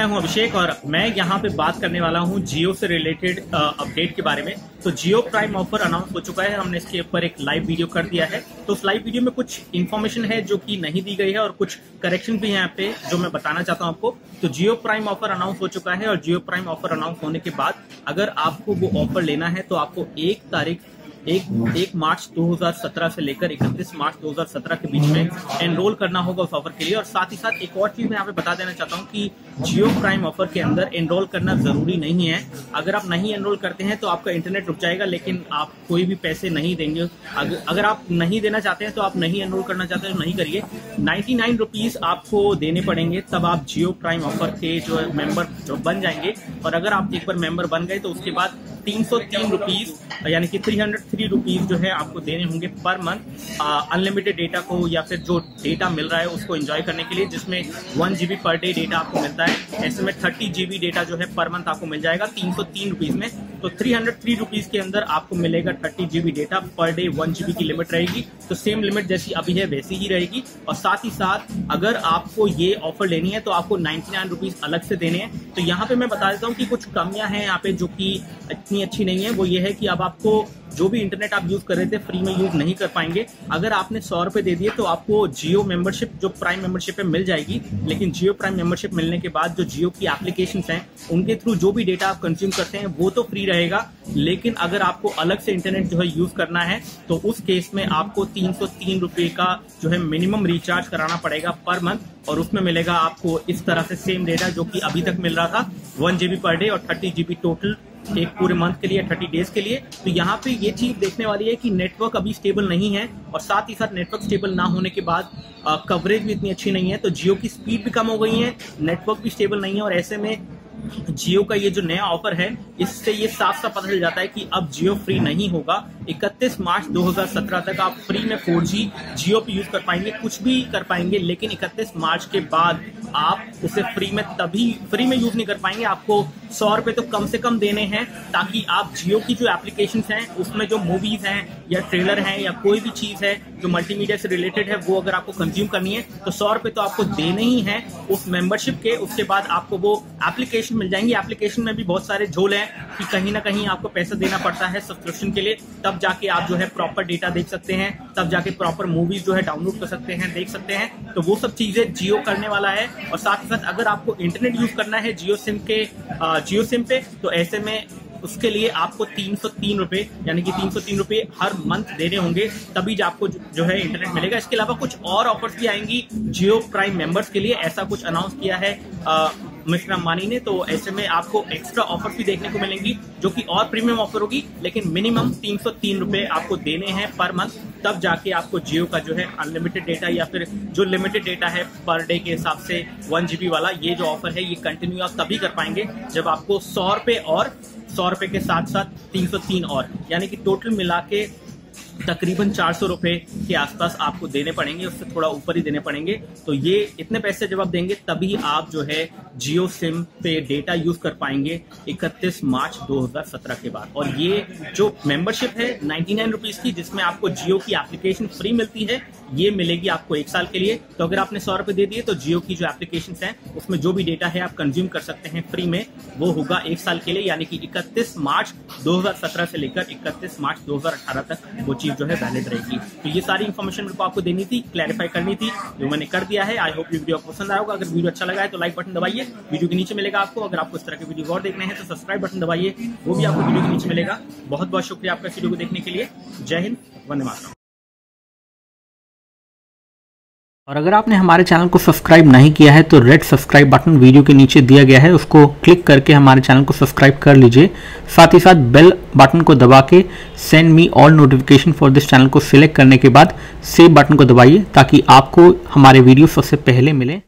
मैं हूं अभिषेक और मैं यहां पे बात करने वाला हूं जियो से रिलेटेड अपडेट के बारे में। तो जियो प्राइम ऑफर अनाउंस हो चुका है, हमने इसके ऊपर एक लाइव वीडियो कर दिया है। तो उस लाइव वीडियो में कुछ इन्फॉर्मेशन है जो कि नहीं दी गई है और कुछ करेक्शन भी है यहाँ पे जो मैं बताना चाहता हूं आपको। तो जियो प्राइम ऑफर अनाउंस हो चुका है और जियो प्राइम ऑफर अनाउंस होने के बाद अगर आपको वो ऑफर लेना है तो आपको 1 मार्च 2017 से लेकर 31 मार्च 2017 के बीच में एनरोल करना होगा उस ऑफर के लिए। और साथ ही साथ एक और चीज मैं यहाँ पे बता देना चाहता हूँ कि जियो प्राइम ऑफर के अंदर एनरोल करना जरूरी नहीं है। अगर आप नहीं एनरोल करते हैं तो आपका इंटरनेट रुक जाएगा, लेकिन आप कोई भी पैसे नहीं देंगे। अगर आप नहीं देना चाहते हैं तो आप नहीं एनरोल करना चाहते हैं तो नहीं करिए। 99 रुपीज आपको देने पड़ेंगे, तब आप जियो प्राइम ऑफर के जो मेंबर जो बन जाएंगे। और अगर आप एक बार मेंबर बन गए तो उसके बाद 303 रुपीज यानी कि 303 रुपीज जो है आपको देने होंगे पर मंथ अनलिमिटेड डेटा को या फिर जो डेटा मिल रहा है उसको एंजॉय करने के लिए, जिसमें 1 GB पर डे डेटा आपको मिलता है। ऐसे में 30 GB डेटा जो है पर मंथ आपको मिल जाएगा 303 रुपीज में। तो 303 रुपीज के अंदर आपको मिलेगा 30 GB data per day, 1 GB की लिमिट रहेगी। तो सेम लिमिट जैसी अभी है वैसी ही रहेगी। और साथ ही साथ अगर आपको ये ऑफर लेनी है तो आपको 99 रुपीज अलग से देने हैं। तो यहाँ पे मैं बता देता हूँ कि कुछ कमियां हैं यहाँ पे जो कि इतनी अच्छी नहीं है। वो ये है कि अब आपको जो भी इंटरनेट आप यूज कर रहे थे फ्री में यूज नहीं कर पाएंगे। अगर आपने 100 रुपए दे दिए तो आपको जियो मेंबरशिप जो प्राइम मेंबरशिप है मिल जाएगी, लेकिन जियो प्राइम मेंबरशिप मिलने के बाद जो जियो की एप्लीकेशंस हैं उनके थ्रू जो भी डेटा आप कंज्यूम करते हैं वो तो फ्री रहेगा। लेकिन अगर आपको अलग से इंटरनेट जो है यूज करना है तो उस केस में आपको 303 रुपए का जो है मिनिमम रिचार्ज कराना पड़ेगा पर मंथ। और उसमें मिलेगा आपको इस तरह से सेम डेटा जो कि अभी तक मिल रहा था, 1 GB पर डे और 30 GB टोटल एक पूरे मंथ के लिए, 30 डेज के लिए। तो यहाँ पे ये चीज देखने वाली है कि नेटवर्क अभी स्टेबल नहीं है और साथ ही साथ नेटवर्क स्टेबल ना होने के बाद कवरेज भी इतनी अच्छी नहीं है। तो जियो की स्पीड भी कम हो गई है, नेटवर्क भी स्टेबल नहीं है। और ऐसे में जियो का ये जो नया ऑफर है इससे ये साफ साफ पता चल जाता है कि अब जियो फ्री नहीं होगा। 31 मार्च 2017 तक आप फ्री में 4G जियो पे यूज कर पाएंगे, कुछ भी कर पाएंगे, लेकिन 31 मार्च के बाद आप उसे फ्री में यूज नहीं कर पाएंगे। आपको 100 रुपए तो कम से कम देने हैं ताकि आप जियो की जो एप्लीकेशंस हैं उसमें जो मूवीज हैं या ट्रेलर हैं या कोई भी चीज है जो मल्टीमीडिया से रिलेटेड है वो अगर आपको कंज्यूम करनी है तो 100 रुपए तो आपको देने ही है उस मेंबरशिप के। उसके बाद आपको वो एप्लीकेशन मिल जाएंगी। एप्लीकेशन में भी बहुत सारे झोल हैं कि कहीं ना कहीं आपको पैसा देना पड़ता है सब्सक्रिप्शन के लिए, तब जाके आप जो है प्रॉपर डेटा देख सकते हैं, तब जाके प्रॉपर मूवीज जो है डाउनलोड कर सकते हैं, देख सकते हैं। तो वो सब चीजें जियो करने वाला है। और साथ ही साथ अगर आपको इंटरनेट यूज करना है जियो सिम पे तो ऐसे में उसके लिए आपको 303 रुपए यानी कि 303 रुपए हर मंथ देने होंगे, तभी आपको जो है इंटरनेट मिलेगा। इसके अलावा कुछ और ऑफर्स भी आएंगी जियो प्राइम मेंबर्स के लिए, ऐसा कुछ अनाउंस किया है मिस्टर अंबानी ने। तो ऐसे में आपको एक्स्ट्रा ऑफर्स भी देखने को मिलेंगी जो कि और प्रीमियम ऑफर होगी, लेकिन मिनिमम 303 रुपए आपको देने हैं पर मंथ, तब जाके आपको जियो का जो है अनलिमिटेड डेटा या फिर जो लिमिटेड डेटा है पर डे के हिसाब से 1 GB वाला ये जो ऑफर है ये कंटिन्यू आप तभी कर पाएंगे जब आपको 100 रुपए और 100 रुपए के साथ साथ 303 और यानी कि टोटल मिला के तकरीबन 400 रुपए के आसपास आपको देने पड़ेंगे, उससे थोड़ा ऊपर ही देने पड़ेंगे। तो ये इतने पैसे जब आप देंगे तभी आप जो है जियो सिम पे डेटा यूज कर पाएंगे 31 मार्च 2017 के बाद। और ये जो मेंबरशिप है 99 रुपीज की, जिसमें आपको जियो की एप्लीकेशन फ्री मिलती है, ये मिलेगी आपको 1 साल के लिए। तो अगर आपने 100 रुपए दे दिए तो जियो की जो एप्लीकेशन है उसमें जो भी डेटा है आप कंज्यूम कर सकते हैं फ्री में, वो होगा 1 साल के लिए, यानी कि 31 मार्च 2017 से लेकर 31 मार्च 2018 तक वो चीज जो है वैलिड रहेगी। तो ये सारी इन्फॉर्मेशन मेरे को आपको देनी थी, क्लैरिफाई करनी थी, जो मैंने कर दिया है। आई होप ये वीडियो आपको पसंद आया होगा। अगर वीडियो अच्छा लगा है तो लाइक बटन दबाइए, वीडियो के नीचे मिलेगा आपको। अगर आपको इस तरह के वीडियो और देखने हैं तो सब्सक्राइब बटन दबाइए, वो भी आपको वीडियो के नीचे मिलेगा। बहुत बहुत शुक्रिया आपका इस वीडियो को देखने के लिए। जय हिंद, वंदे मातरम। और अगर आपने हमारे चैनल को सब्सक्राइब नहीं किया है तो रेड सब्सक्राइब बटन वीडियो के नीचे दिया गया है, उसको क्लिक करके हमारे चैनल को सब्सक्राइब कर लीजिए। साथ ही साथ बेल बटन को दबा के send me all notification for this channel को सिलेक्ट करने के बाद सेव बटन को दबाइए ताकि आपको हमारे वीडियो सबसे पहले मिले।